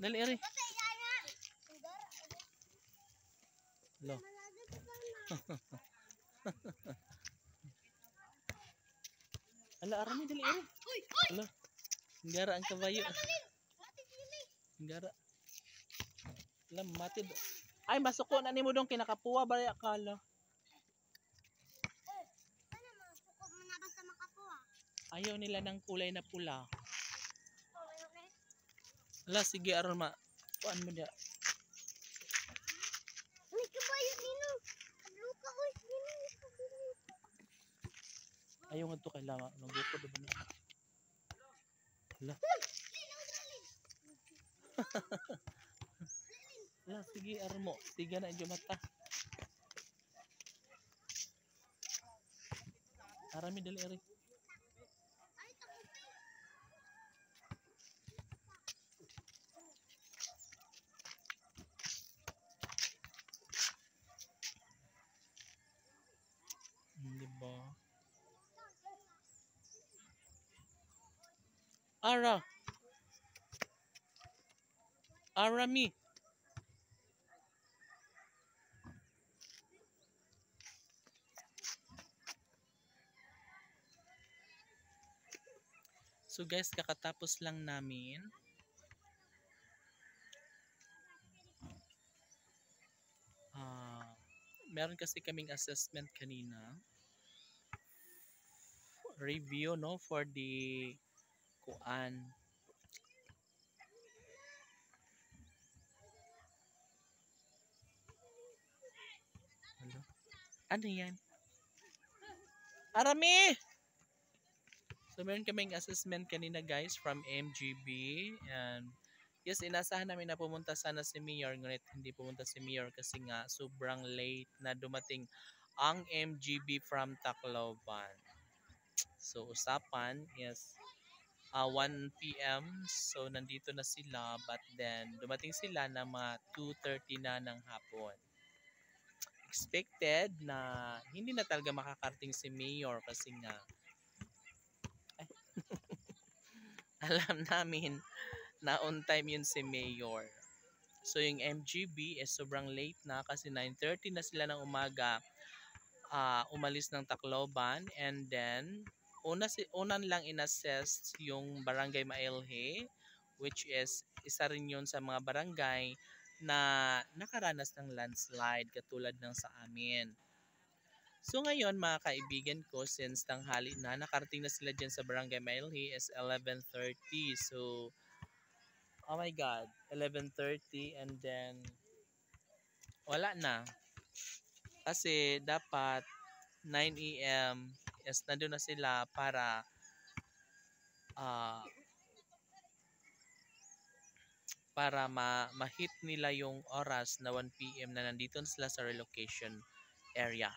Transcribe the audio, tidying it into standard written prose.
Dali, Ari. Lo. Ala, arami, dali, Ari. Ala, hinggara ang kabayo. Hinggara. Ala, matid. Ay, masuko na ni mo dong kinakapuwa ba akala? Ayaw nila ng kulay na pula. Ala, sige aron ma. Kuan mo dia. May kabayo nino. Luka ko nino. Ayaw nga to kailangan. Nagbuko diba na? Ala. Ala, sige aron mo. Tiga na yung mata. Arami dali ari. Diba? Ara. Arami. So guys, kakatapos lang namin. Meron kasi kaming assessment kanina. Review, no, for the kuan. Ano yan? Arami! So meron kaming assessment kanina guys from MGB, and yes, inasahan namin na pumunta sana si Mayor, ngunit hindi pumunta si Mayor kasi nga sobrang late na dumating ang MGB from Tacloban. So usapan is 1 PM, so nandito na sila, but then dumating sila na mga 2:30 na ng hapon. Expected na hindi na talaga makakarating si Mayor kasi nga alam namin na on time yun si Mayor. So yung MGB is sobrang late na kasi 9:30 na sila ng umaga umalis ng Tacloban, and then unan lang inassess yung Barangay Mailhe, which is isa rin yun sa mga barangay na nakaranas ng landslide katulad ng sa amin. So ngayon mga kaibigan ko, since tanghali na, nakarating na sila dyan sa Barangay Mailhe is 11:30. So, oh my God, 11:30, and then wala na. Kasi dapat 9 AM is nandun na sila para ma-hit nila yung oras na 1 PM na nandito na sila sa relocation area.